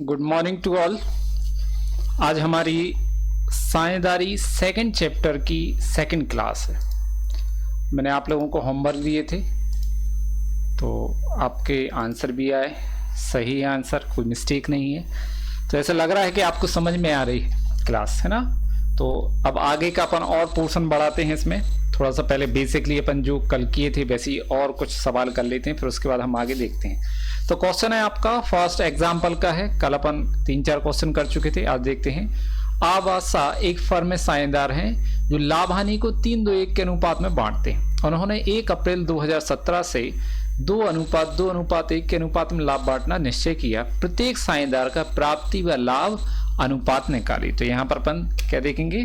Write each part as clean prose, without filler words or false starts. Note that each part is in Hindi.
Good morning to all. आज हमारी साझेदारी सेकंड चैप्टर की सेकंड क्लास है। मैंने आप लोगों को होमवर्क दिए थे, तो आपके आंसर भी आए, सही है आंसर, कोई मिस्टेक नहीं है। तो ऐसा लग रहा है कि आपको समझ में आ रही है क्लास, है ना। तो अब आगे का अपन और पोर्शन बढ़ाते हैं। इसमें थोड़ा सा पहले बेसिकली अपन जो कल किए थे वैसे ही और कुछ सवाल कर लेते हैं, फिर उसके बाद हम आगे देखते हैं। तो क्वेश्चन है आपका फर्स्ट एग्जाम्पल का है। कल अपन 3-4 क्वेश्चन कर चुके थे, आज देखते हैं। आवासा एक फर्म में साझेदार हैं जो लाभ हानि को 3:1 के अनुपात में बांटते हैं। उन्होंने 1 अप्रैल 2017 से 2:2:1 के अनुपात में लाभ बांटना निश्चय किया। प्रत्येक साझेदार का प्राप्ति व लाभ अनुपात निकाली। तो यहाँ पर अपन क्या देखेंगे,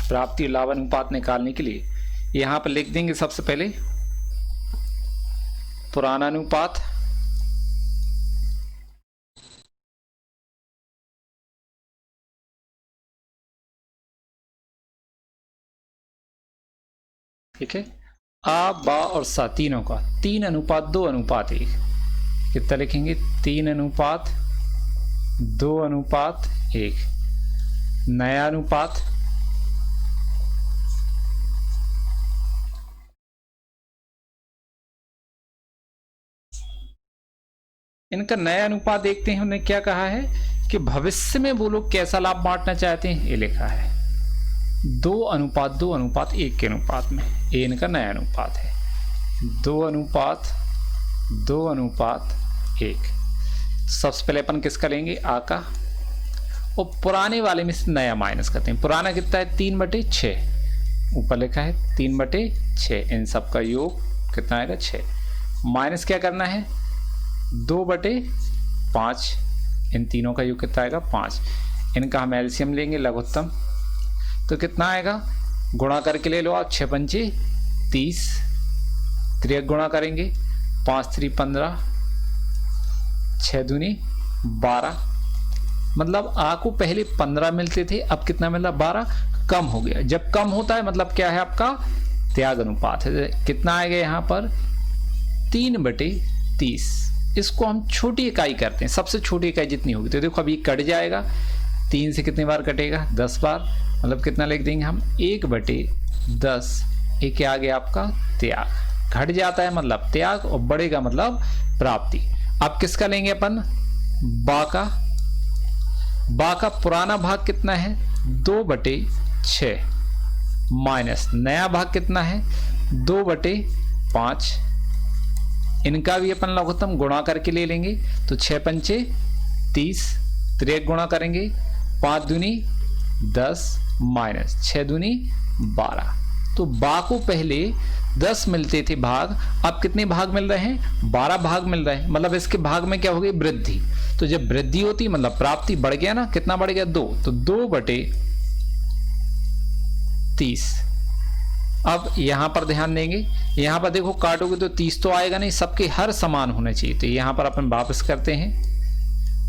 प्राप्ति और लाभ अनुपात निकालने के लिए यहाँ पर लिख देंगे सबसे पहले पुराना अनुपात, ठीक है। आ बा और सा तीनों का 3:2:1 कितना लिखेंगे, 3:2:1। नया अनुपात इनका नया अनुपात देखते हैं। उन्होंने क्या कहा है कि भविष्य में वो लोग कैसा लाभ बांटना चाहते हैं, ये लिखा है 2:2:1 के अनुपात में। ये इनका नया अनुपात है 2:2:1। सबसे पहले अपन किसका लेंगे, आ का, और पुराने वाले में से नया माइनस करते हैं। पुराना कितना है, 3/6, ऊपर लिखा है 3/6। इन सब का योग कितना आएगा, 6। माइनस क्या करना है, 2/5। इन तीनों का योग कितना आएगा, 5। इनका हम एलसीएम लेंगे, लघुत्तम, तो कितना आएगा, गुणा करके ले लो आप, 6×5 = 30। त्रियक गुणा करेंगे, 5×3 = 15, 6×2 = 12। मतलब आ को पहले 15 मिलते थे, अब कितना मिला, 12। कम हो गया। जब कम होता है मतलब क्या है, आपका त्याग अनुपात है। कितना आएगा यहाँ पर, 3/30। इसको हम छोटी इकाई करते हैं, सबसे छोटी इकाई जितनी होगी। तो देखो अभी कट जाएगा, 3 से कितनी बार कटेगा, 10 बार। मतलब कितना लिख देंगे हम, 1/10। एक आ गया आपका त्याग। घट जाता है मतलब त्याग, और बढ़ेगा मतलब प्राप्ति। अब किसका लेंगे अपन, बा का। बा का पुराना भाग कितना है, 2/6, माइनस नया भाग कितना है, 2/5। इनका भी अपन लघुत्तम गुणा करके ले लेंगे, तो 6×5 = 30। त्रियक गुणा करेंगे, 5×2 = 10, माइनस 6×2 = 12। तो बा को पहले 10 मिलते थे भाग, अब कितने भाग मिल रहे हैं, 12 भाग मिल रहे हैं। मतलब इसके भाग में क्या हो गई, वृद्धि। तो जब वृद्धि होती मतलब प्राप्ति बढ़ गया ना, कितना बढ़ गया, 2। तो 2/30। अब यहां पर ध्यान देंगे, यहां पर देखो काटोगे तो 30 तो आएगा नहीं, सबके हर समान होने चाहिए। तो यहां पर अपन वापस करते हैं,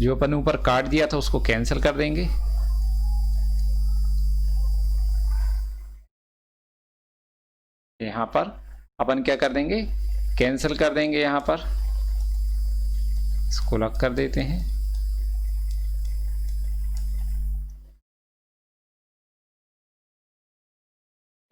जो अपन ऊपर काट दिया था उसको कैंसिल कर देंगे। यहां पर अपन क्या कर देंगे, कैंसिल कर देंगे। यहां पर इसको अलग कर देते हैं।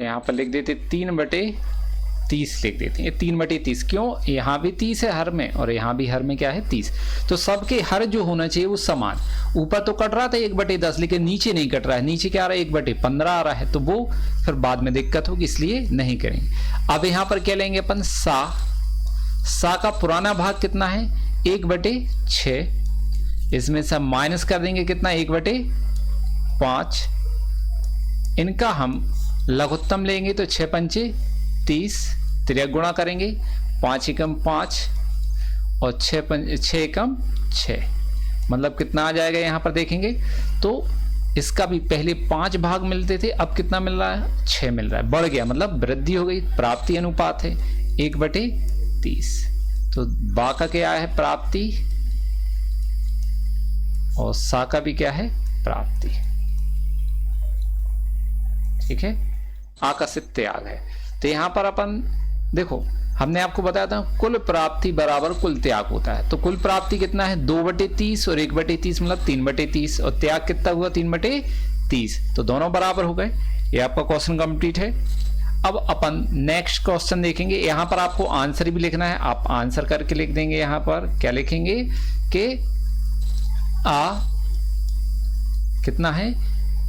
यहां पर लिख देते 3/30 लिख देते हैं। 3/30 क्यों, यहाँ भी 30 है हर में, और यहाँ भी हर में क्या है, 30। तो सबके हर जो होना चाहिए वो समान। ऊपर तो कट रहा था 1/10, लेकिन नीचे नहीं कट रहा है। नीचे क्या आ रहा है, 1/15 आ रहा है। तो वो फिर बाद में दिक्कत होगी, इसलिए नहीं करेंगे। अब यहाँ पर क्या लेंगे अपन, सा का पुराना भाग कितना है, 1/6। इसमें से माइनस कर देंगे कितना, 1/5। इनका हम लघुत्तम लेंगे, तो 6×5 = 30। त्रियक गुणा करेंगे, 5 × 5 और 6 × 6, मतलब कितना आ जाएगा। यहाँ पर देखेंगे तो इसका भी पहले 5 भाग मिलते थे, अब कितना मिल रहा है, 6 मिल रहा है। बढ़ गया मतलब वृद्धि हो गई। प्राप्ति अनुपात है 1/30। तो बा का क्या है, प्राप्ति, और सा का भी क्या है, प्राप्ति। ठीक है, आकर्षित त्याग है। तो यहां पर अपन देखो हमने आपको बताया था कुल प्राप्ति बराबर कुल त्याग होता है। तो कुल प्राप्ति कितना है 2/30 और 1/30 मतलब 3/30 और त्याग कितना हुआ 3/30। तो दोनों बराबर हो गए। ये आपका क्वेश्चन कंप्लीट है। अब अपन नेक्स्ट क्वेश्चन देखेंगे। यहां पर आपको आंसर भी लिखना है। आप आंसर करके लिख देंगे। यहां पर क्या लिखेंगे कि कितना है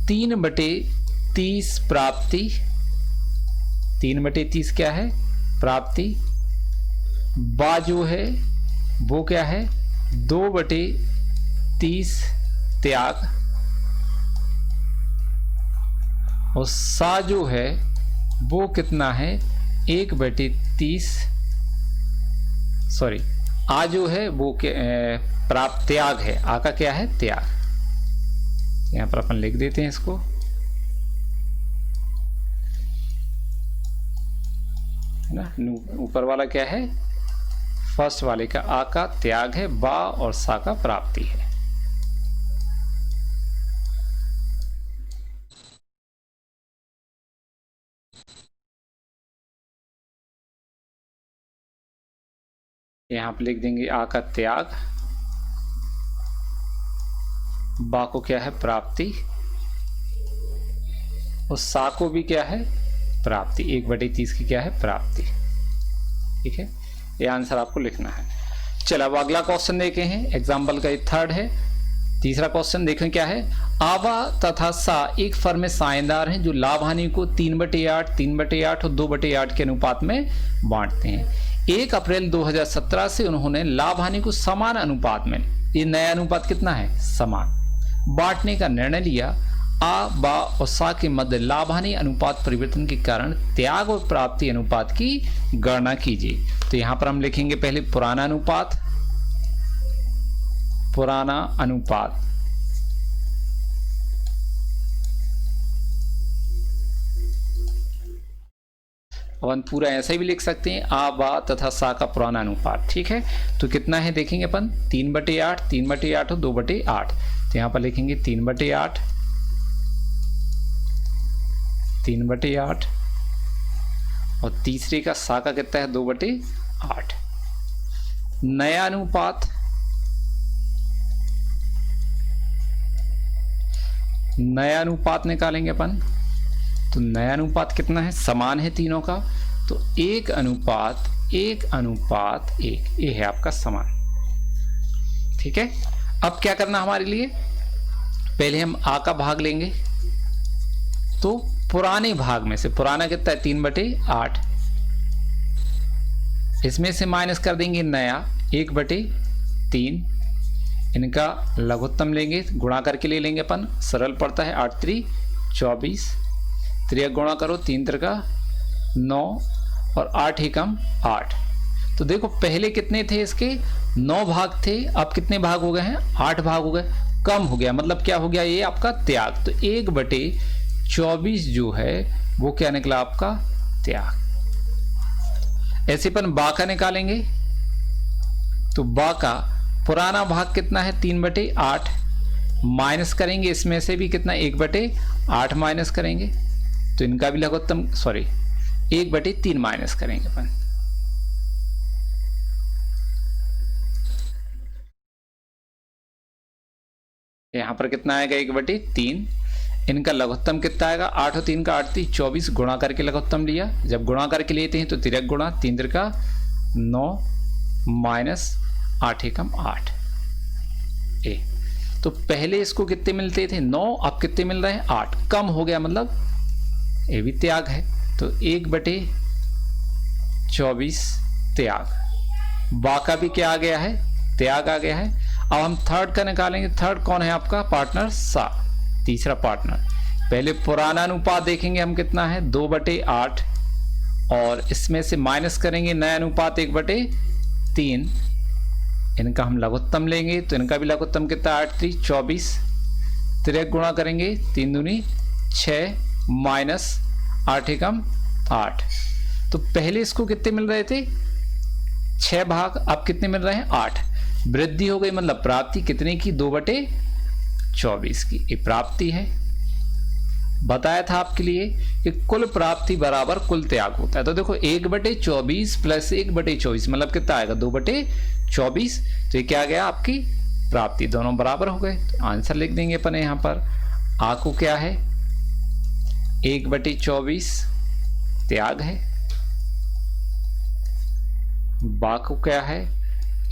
3/30 प्राप्ति। 3/30 क्या है प्राप्ति। बा जो है वो क्या है 2/30 त्याग। और सा जो है वो कितना है 1/30 सॉरी आ जो है वो प्राप्त त्याग है। आ का क्या है त्याग। यहां पर अपन लिख देते हैं इसको। है ना, ऊपर वाला क्या है फर्स्ट वाले का आ का त्याग है, बा और सा का प्राप्ति है। यहां पे लिख देंगे आ का त्याग, बा को क्या है प्राप्ति और सा को भी क्या है प्राप्ति। 1/30 की क्या है प्राप्ति। ठीक है, ये आंसर आपको लिखना है। चलो अब अगला क्वेश्चन देखे हैं। एग्जाम्पल का ये थर्ड है। तीसरा क्वेश्चन देखें क्या है। आवा तथा सा एक फर्म में साझेदार हैं जो लाभ हानि को 3/8, 3/8 और 2/8 के अनुपात में बांटते हैं। 1 अप्रैल 2017 से उन्होंने लाभ हानि को समान अनुपात में, ये नया अनुपात कितना है समान, बांटने का निर्णय लिया। आ, बा और सा के मध्य लाभ हानि अनुपात परिवर्तन के कारण त्याग और प्राप्ति अनुपात की गणना कीजिए। तो यहां पर हम लिखेंगे पहले पुराना अनुपात। पुराना अनुपात अपन पूरा ऐसा ही भी लिख सकते हैं आ, बा तथा सा का पुराना अनुपात। ठीक है, तो कितना है देखेंगे अपन 3/8, 3/8 और 2/8। तो यहां पर लिखेंगे 3/8, 3/8 और तीसरे का सा का कितना है 2/8। नया अनुपात, नया अनुपात निकालेंगे अपन। तो नया अनुपात कितना है समान है तीनों का। तो 1:1:1 ये है आपका समान। ठीक है, अब क्या करना हमारे लिए, पहले हम आ का भाग लेंगे। तो पुराने भाग में से पुराना कितना है 3/8, इसमें से माइनस कर देंगे नया 1/3। इनका लघुत्तम लेंगे, गुणा करके ले लेंगे अपन, सरल पड़ता है। 8 3 24, 3 गुणा करो 3 3 9 और 8 एकम 8। तो देखो पहले कितने थे इसके 9 भाग थे, अब कितने भाग हो गए हैं 8 भाग हो गए, कम हो गया। मतलब क्या हो गया ये आपका त्याग। तो 1/24 जो है वो क्या निकला आपका त्याग। ऐसे अपन बा का निकालेंगे। तो बा का पुराना भाग कितना है 3/8, माइनस करेंगे इसमें से भी कितना 1/8 माइनस करेंगे। तो इनका भी लघुत्तम 1/3 माइनस करेंगे अपन। यहां पर कितना आएगा 1/3। इनका लघुत्तम कितना आएगा 8 और 3 का 8 3 24, गुणा करके लघुत्तम लिया। जब गुणा करके लेते हैं तो 3 गुणा 3 3 का 9 माइनस 8 एकम 8 ए। तो पहले इसको कितने मिलते थे 9, अब कितने मिल रहे हैं 8, कम हो गया, मतलब ये भी त्याग है। तो 1/24 त्याग। बा का भी क्या आ गया है त्याग आ गया है। अब हम थर्ड का निकालेंगे। थर्ड कौन है आपका पार्टनर सा, तीसरा पार्टनर। पहले पुराना अनुपात देखेंगे हम कितना है 2/8 और इसमें से माइनस करेंगे नया अनुपात 1/3। इनका हम लघुत्तम लेंगे तो इनका भी लघुत्तम कितना 8 3 24, 3 गुणा करेंगे 3 दूनी 6 माइनस 8 एकम 8। तो पहले इसको कितने मिल रहे थे 6 भाग, अब कितने मिल रहे हैं 8। वृद्धि हो गई, मतलब प्राप्ति कितने की 2/24 की, ये प्राप्ति है। बताया था आपके लिए कि कुल प्राप्ति बराबर कुल त्याग होता है। तो देखो 1/24 प्लस 1/24 मतलब कितना आएगा 2/24। तो ये क्या आ गया आपकी प्राप्ति, दोनों बराबर हो गए। तो आंसर लिख देंगे अपन यहाँ पर। आ को क्या है 1/24 त्याग है, बा को क्या है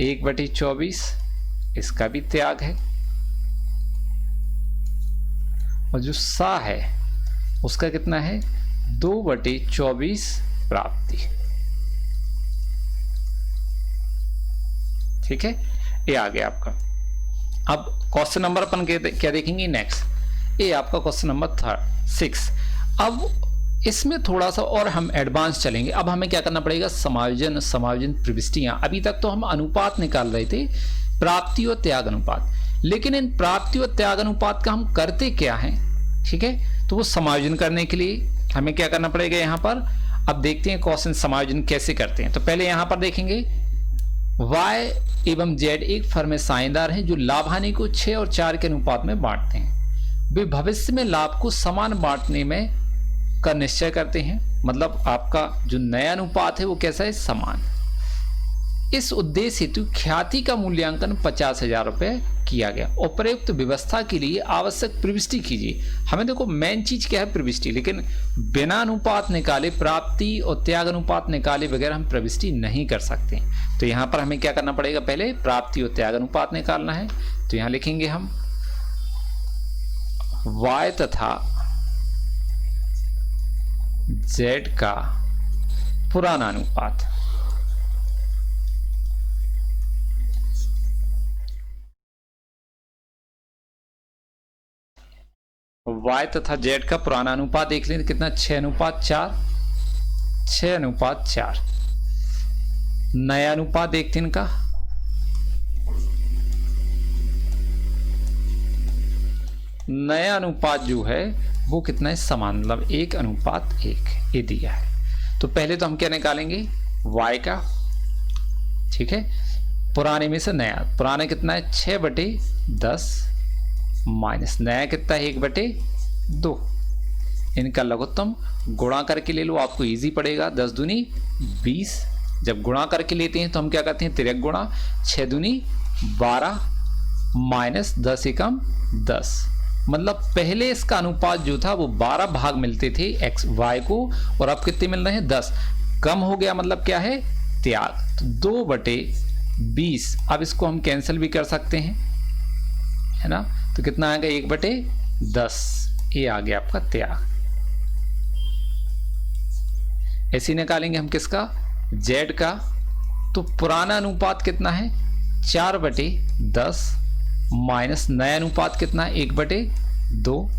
1/24 इसका भी त्याग है, और जो सा है उसका कितना है 2/24 प्राप्ति। ठीक है, ये आ गया आपका। अब क्वेश्चन नंबर अपन क्या देखेंगे नेक्स्ट, ये आपका क्वेश्चन नंबर 6। अब इसमें थोड़ा सा और हम एडवांस चलेंगे। अब हमें क्या करना पड़ेगा, समायोजन प्रविष्टियां। अभी तक तो हम अनुपात निकाल रहे थे, प्राप्ति और त्याग अनुपात, लेकिन इन प्राप्ति और त्याग अनुपात का हम करते क्या हैं, ठीक है। तो वो समायोजन करने के लिए हमें क्या करना पड़ेगा यहाँ पर। अब देखते हैं क्वेश्चन समायोजन कैसे करते हैं। तो पहले यहाँ पर देखेंगे y एवं z एक फर्म में साझेदार हैं जो लाभ हानि को 6 और 4 के अनुपात में बांटते हैं। वे भविष्य में लाभ को समान बांटने में का निश्चय करते हैं, मतलब आपका जो नया अनुपात है वो कैसा है, समान। इस उद्देश्य हेतु ख्याति का मूल्यांकन 50,000 रुपये किया गया। उपयुक्त व्यवस्था के लिए आवश्यक प्रविष्टि कीजिए। हमें देखो मेन चीज क्या है प्रविष्टि, लेकिन बिना अनुपात निकाले प्राप्ति और त्याग अनुपात निकाले बगैर हम प्रविष्टि नहीं कर सकते। तो यहाँ पर हमें क्या करना पड़ेगा, पहले प्राप्ति और त्याग अनुपात निकालना है। तो यहाँ लिखेंगे हम y तथा z का पुराना अनुपात, y तथा z का पुराना अनुपात देख लें कितना 6:4, 6:4। नया अनुपात देखते हैं इनका, नया अनुपात जो है वो कितना है, समान, मतलब 1:1 ये दिया है। तो पहले तो हम क्या निकालेंगे y का, ठीक है, पुराने में से नया। पुराना कितना है 6/10 माइनस नया कितना है 1/2। इनका लघुत्तम गुणा करके ले लो, आपको इजी पड़ेगा। 10 दूनी 20। जब गुणा करके लेते हैं तो हम क्या करते हैं तिरक गुणा, 6 दूनी 12 माइनस 10 एकम 10। मतलब पहले इसका अनुपात जो था वो 12 भाग मिलते थे x y को, और अब कितने मिल रहे हैं 10। कम हो गया, मतलब क्या है त्याग। तो 2/20। अब इसको हम कैंसिल भी कर सकते हैं, है ना। तो कितना आएगा 1/10, ये आ गया आपका त्याग। ऐसे निकालेंगे हम किसका, z का। तो पुराना अनुपात कितना है 4/10 माइनस नया अनुपात कितना है 1/2।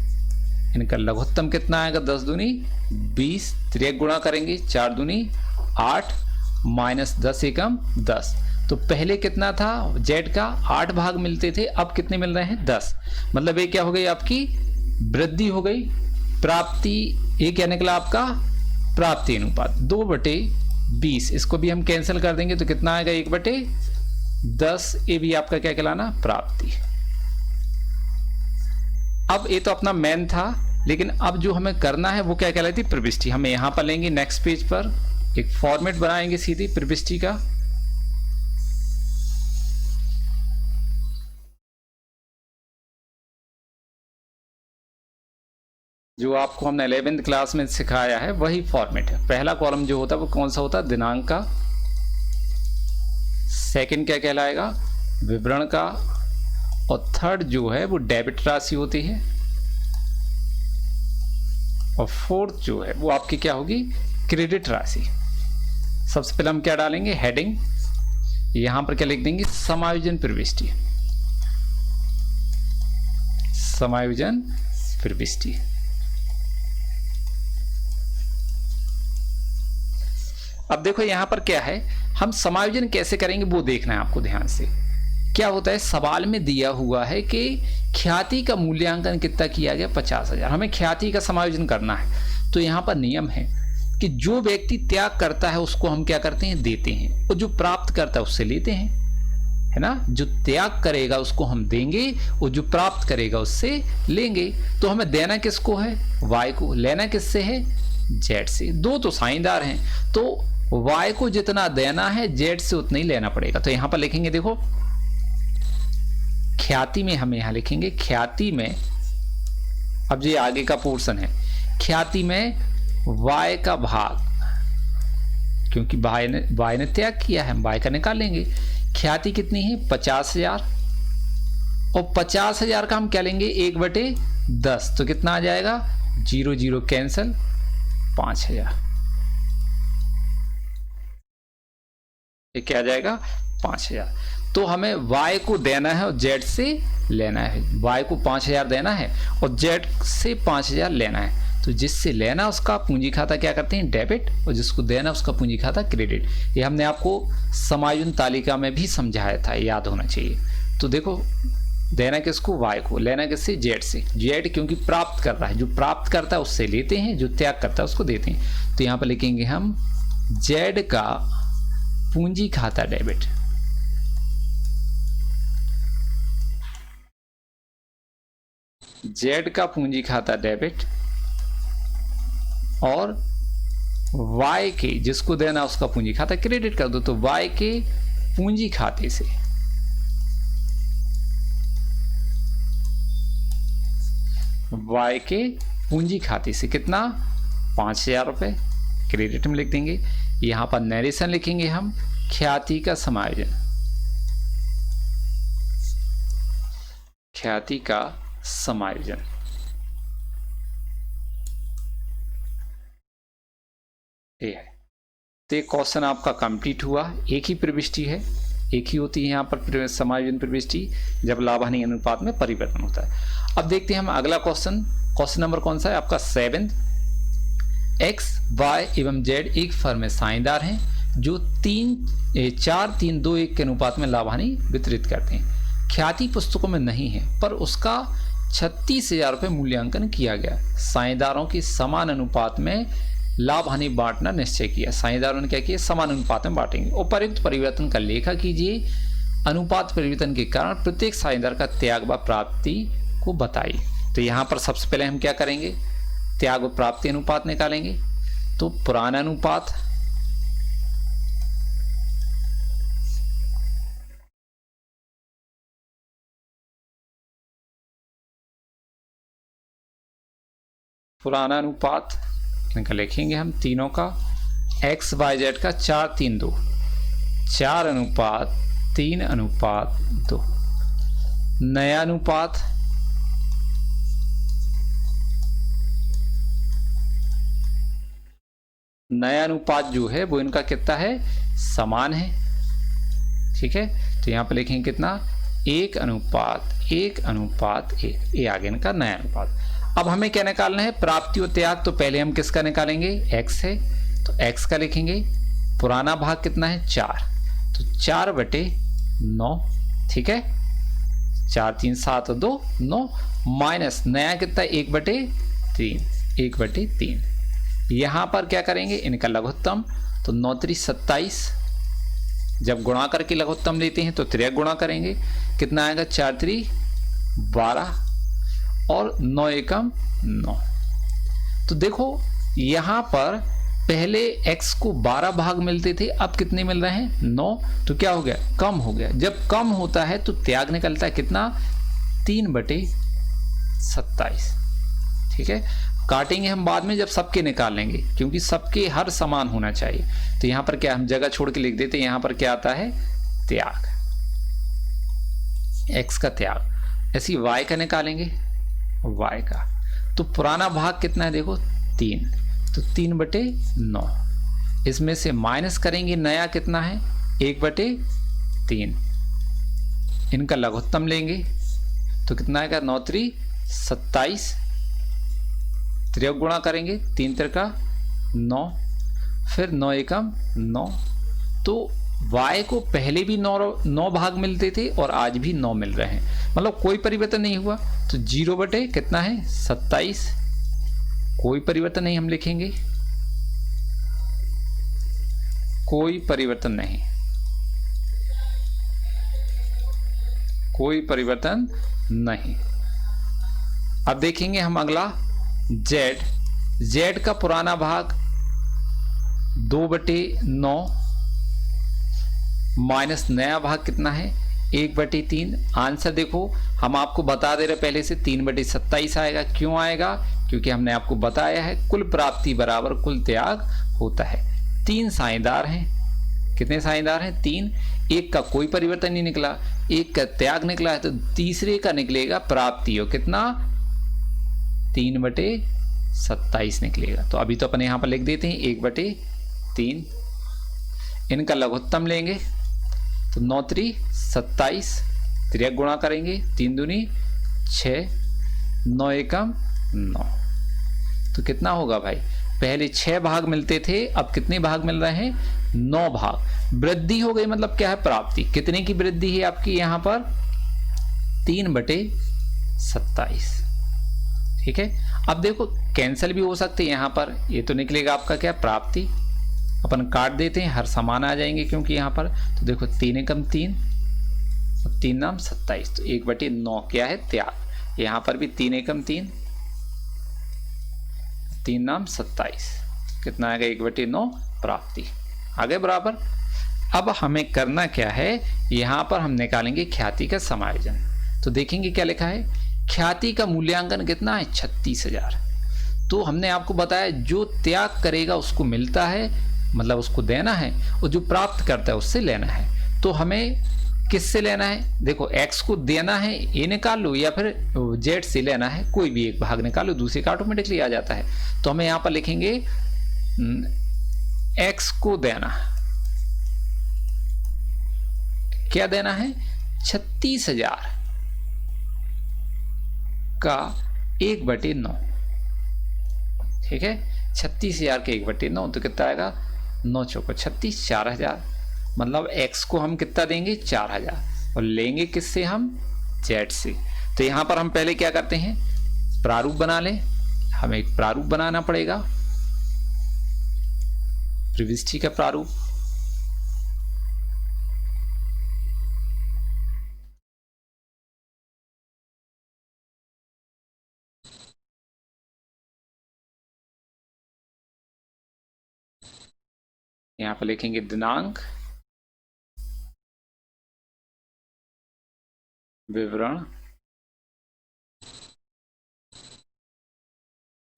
इनका लघुत्तम कितना आएगा 10 दूनी 20, त्रिक गुणा करेंगे 4 दूनी 8 माइनस 10 एकम 10। तो पहले कितना था z का 8 भाग मिलते थे, अब कितने मिल रहे हैं 10। मतलब ये क्या हो गई आपकी वृद्धि हो गई। प्राप्ति ये क्या निकला आपका प्राप्ति अनुपात 2/20। इसको भी हम कैंसिल कर देंगे तो कितना आएगा 1/10। ये भी आपका क्या कहलाना प्राप्ति। अब ये तो अपना मेन था, लेकिन अब जो हमें करना है वो क्या कहलाती प्रविष्टि। हमें यहां पर लेंगे नेक्स्ट पेज पर एक फॉर्मेट बनाएंगे सीधी प्रविष्टि का। जो आपको हमने 11th क्लास में सिखाया है वही फॉर्मेट है। पहला कॉलम जो होता है वो कौन सा होता है दिनांक का, सेकंड क्या कहलाएगा विवरण का, और थर्ड जो है वो डेबिट राशि होती है, और फोर्थ जो है वो आपकी क्या होगी क्रेडिट राशि। सबसे पहले हम क्या डालेंगे हेडिंग, यहां पर क्या लिख देंगे समायोजन प्रविष्टि, समायोजन प्रविष्टि। अब देखो यहां पर क्या है, हम समायोजन कैसे करेंगे वो देखना है आपको ध्यान से। क्या होता है सवाल में दिया हुआ है कि ख्याति का मूल्यांकन कितना किया गया 50,000, हमें ख्याति का समायोजन करना है। तो यहां पर नियम है कि जो व्यक्ति त्याग करता है उसको हम क्या करते हैं देते हैं, और जो प्राप्त करता है उससे लेते हैं, है ना। जो त्याग करेगा उसको हम देंगे और जो प्राप्त करेगा उससे लेंगे। तो हमें देना किसको है, y को, लेना किससे है, z से। दो तो साझेदार हैं, तो y को जितना देना है z से उतना ही लेना पड़ेगा। तो यहां पर लिखेंगे, देखो ख्याति में हम यहां लिखेंगे, ख्याति में, अब ये आगे का पोर्शन है, ख्याति में y का भाग, क्योंकि y ने त्याग किया है, हम y का निकालेंगे। ख्याति कितनी है, 50,000, और 50,000 का हम क्या लेंगे, 1/10, तो कितना आ जाएगा, 0 0 कैंसिल, 5,000। ये क्या आ जाएगा, 5,000। तो हमें y को देना है और z से लेना है। y को 5,000 देना है और z से 5,000 लेना है। तो जिससे लेना उसका पूंजी खाता क्या करते हैं, डेबिट, और जिसको देना उसका पूंजी खाता क्रेडिट। ये हमने आपको समायोजन तालिका में भी समझाया था, याद होना चाहिए। तो देखो देना किसको, y को, लेना किससे, z से। z क्योंकि प्राप्त कर रहा है, जो प्राप्त करता है उससे लेते हैं, जो त्याग करता है उसको देते हैं। तो यहाँ पर लिखेंगे हम z का पूंजी खाता डेबिट, z का पूंजी खाता डेबिट, और y के, जिसको देना उसका पूंजी खाता क्रेडिट कर दो। तो y के पूंजी खाते से, y के पूंजी खाते से कितना, 5,000 रुपए क्रेडिट में लिख देंगे। यहां पर नरेशन लिखेंगे हम, ख्याति का समायोजन, ख्याति का समायोजन। ये है। तो क्वेश्चन आपका कंप्लीट हुआ। एक ही प्रविष्टि है, एक ही होती है यहाँ पर समायोजन प्रविष्टि, जब लाभ हानि अनुपात में परिवर्तन होता है। अब देखते हैं हम अगला क्वेश्चन। क्वेश्चन नंबर कौन सा है आपका, 7। x, y एवं z एक फर्म में साझेदार हैं जो 4 3 2 1 के अनुपात में लाभ हानि वितरित करते हैं। ख्याति पुस्तकों में नहीं है पर उसका 36,000 रुपये मूल्यांकन किया गया। साझेदारों के समान अनुपात में लाभ हानि बांटना निश्चय किया। साझेदारों ने क्या किया, समान अनुपात में बांटेंगे। उपर्युक्त परिवर्तन का लेखा कीजिए। अनुपात परिवर्तन के कारण प्रत्येक साझेदार का त्याग व प्राप्ति को बताइए। तो यहाँ पर सबसे पहले हम क्या करेंगे, त्याग व प्राप्ति अनुपात निकालेंगे। तो पुराना अनुपात इनका लिखेंगे हम तीनों का, x y z का 4 3 2, 4 अनुपात 3 अनुपात 2। नया अनुपात जो है वो इनका कितना है, समान है। ठीक है, तो यहां पर लिखेंगे कितना, 1 अनुपात 1 अनुपात 1। ये आ गया इनका नया अनुपात। अब हमें क्या निकालना है, प्राप्ति और त्याग। तो पहले हम किसका निकालेंगे, x है, तो x का लिखेंगे। पुराना भाग कितना है, 4, तो 4/9। ठीक है, 4 3 7 2 9, माइनस नया कितना, 1/3, 1/3। यहां पर क्या करेंगे, इनका लघुत्तम। तो 9 3 27, जब गुणा करके लघुत्तम लेते हैं तो त्रियक गुणा करेंगे, कितना आएगा, 4 3 12 और 9 एकम 9। तो देखो यहां पर पहले x को 12 भाग मिलते थे, अब कितने मिल रहे हैं, 9। तो क्या हो गया, कम हो गया। जब कम होता है तो त्याग निकलता है कितना, 3/27। ठीक है, काटेंगे हम बाद में जब सबके निकालेंगे, क्योंकि सबके हर समान होना चाहिए। तो यहां पर क्या, हम जगह छोड़ के लिख देते हैं। यहां पर क्या आता है, त्याग, x का त्याग। ऐसी y का निकालेंगे, y का। तो पुराना भाग कितना है, देखो 3, तो 3/9। इसमें से माइनस करेंगे, नया कितना है, 1/3। इनका लघुत्तम लेंगे तो कितना आएगा, 9 3 27, त्रियोग गुणा करेंगे, 3 3 9, फिर 9 एकम 9। तो y को पहले भी 9 भाग मिलते थे और आज भी 9 मिल रहे हैं, मतलब कोई परिवर्तन नहीं हुआ। तो 0 कितना है, 27, कोई परिवर्तन नहीं, हम लिखेंगे कोई परिवर्तन नहीं। कोई परिवर्तन नहीं। अब देखेंगे हम अगला जेड। जेड का पुराना भाग 2/9 माइनस नया भाग कितना है 1/3। आंसर देखो हम आपको बता दे रहे पहले से 3/27 आएगा। क्यों आएगा? क्योंकि हमने आपको बताया है कुल प्राप्ति बराबर कुल त्याग होता है। 3 साझेदार हैं। कितने साझेदार हैं? 3। एक का कोई परिवर्तन नहीं निकला, एक का त्याग निकला है, तो तीसरे का निकलेगा प्राप्ति। और कितना? 3/27 निकलेगा। तो अभी तो अपन यहां पर लिख देते हैं 1/3। इनका लघुत्तम लेंगे तो 9 3 27, त्रिक गुणा करेंगे 3 दूनी 6, 9 एकम 9। तो कितना होगा भाई? पहले 6 भाग मिलते थे, अब कितने भाग मिल रहे हैं? 9 भाग। वृद्धि हो गई, मतलब क्या है? प्राप्ति। कितने की वृद्धि है आपकी यहां पर? 3/27। ठीक है। अब देखो कैंसिल भी हो सकते हैं यहां पर। ये तो निकलेगा आपका क्या? प्राप्ति। अपन काट देते हैं, हर समान आ जाएंगे क्योंकि यहां पर। तो देखो 3 एकम 3 और 3 नाम 27, तो 1/9 क्या है? त्याग। यहां पर भी 3 एकम 3, 3 नाम 27, कितना आएगा? 1/9 प्राप्ति। आगे बराबर। अब हमें करना क्या है? यहां पर हम निकालेंगे ख्याति का समायोजन। तो देखेंगे क्या लिखा है। ख्याति का मूल्यांकन कितना है? 36,000। तो हमने आपको बताया जो त्याग करेगा उसको मिलता है, मतलब उसको देना है, और जो प्राप्त करता है उससे लेना है। तो हमें किससे लेना है? देखो x को देना है, ये निकाल लो, या फिर z से लेना है, कोई भी एक भाग निकालो, दूसरे का ऑटोमेटिकली आ जाता है। तो हमें यहां पर लिखेंगे x को देना, क्या देना है? 36,000 का 1/9। ठीक है, 36,000 के 1/9 तो कितना आएगा? 9 चौको 36, 4,000। मतलब x को हम कितना देंगे? 4,000। और लेंगे किससे? हम z से। तो यहां पर हम पहले क्या करते हैं? प्रारूप बना लें। हमें एक प्रारूप बनाना पड़ेगा, प्रविष्टि का प्रारूप। यहां पर लिखेंगे दिनांक, विवरण,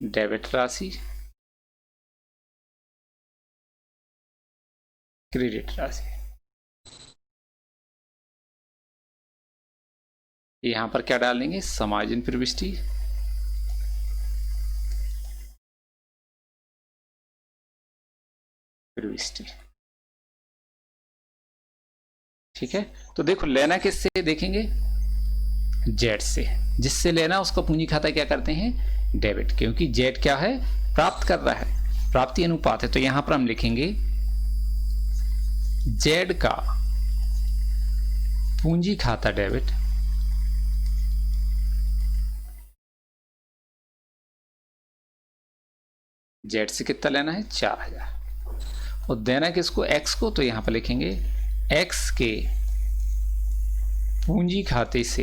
डेबिट राशि, क्रेडिट राशि। यहां पर क्या डालेंगे? समायोजन प्रविष्टि, प्रविष्टि। ठीक है। तो देखो लेना किससे? देखेंगे जेड से। जिससे लेना उसका पूंजी खाता क्या करते हैं? डेबिट। क्योंकि जेड क्या है? प्राप्त कर रहा है, प्राप्ति अनुपात है। तो यहां पर हम लिखेंगे जेड का पूंजी खाता डेबिट, जेड से कितना लेना है? 4,000। और देना किसको? एक्स को। तो यहां पर लिखेंगे एक्स के पूंजी खाते से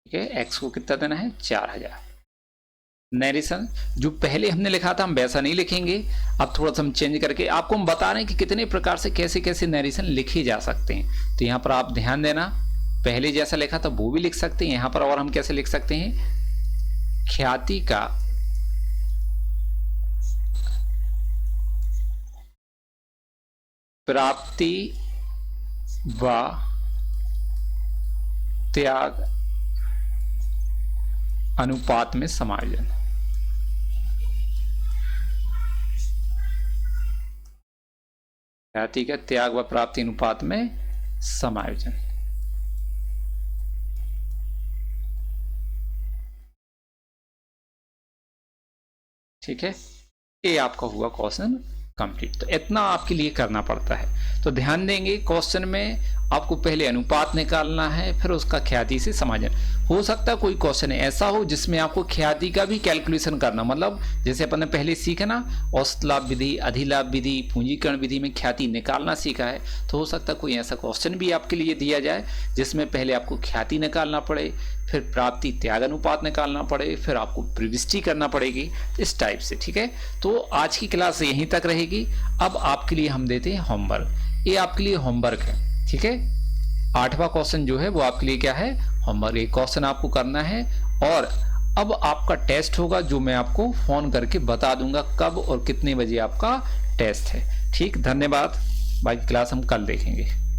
ठीक है, एक्स को कितना देना है? 4,000। नरेशन जो पहले हमने लिखा था हम वैसा नहीं लिखेंगे, अब थोड़ा सा हम चेंज करके आपको हम बता रहे हैं कि कितने प्रकार से कैसे कैसे नरेशन लिखे जा सकते हैं। तो यहां पर आप ध्यान देना, पहले जैसा लिखा था वो भी लिख सकते हैं यहां पर। और हम कैसे लिख सकते हैं? ख्याति का प्राप्ति व त्याग अनुपात में समायोजन। ख्याति का त्याग व प्राप्ति अनुपात में समायोजन। ठीक है, ये आपका हुआ क्वेश्चन कंप्लीट। तो इतना आपके लिए करना पड़ता है। तो ध्यान देंगे क्वेश्चन में आपको पहले अनुपात निकालना है, फिर उसका ख्याति से समायोजन। हो सकता है कोई क्वेश्चन ऐसा हो जिसमें आपको ख्याति का भी कैलकुलेशन करना, मतलब जैसे अपन ने पहले सीखा ना औसत लाभ विधि, अधिलाभ विधि, पूंजीकरण विधि में ख्याति निकालना सीखा है, तो हो सकता है कोई ऐसा क्वेश्चन भी आपके लिए दिया जाए जिसमें पहले आपको ख्याति निकालना पड़े, फिर प्राप्ति त्याग अनुपात निकालना पड़े, फिर आपको प्रविष्टि करना पड़ेगी, इस टाइप से। ठीक है, तो आज की क्लास यहीं तक रहेगी। अब आपके लिए हम देते हैं होमवर्क। ये आपके लिए होमवर्क है। ठीक है, 8वां क्वेश्चन जो है वो आपके लिए क्या है, होमवर्क। एक क्वेश्चन आपको करना है और अब आपका टेस्ट होगा जो मैं आपको फोन करके बता दूंगा कब और कितने बजे आपका टेस्ट है। ठीक, धन्यवाद। बाकी क्लास हम कल देखेंगे।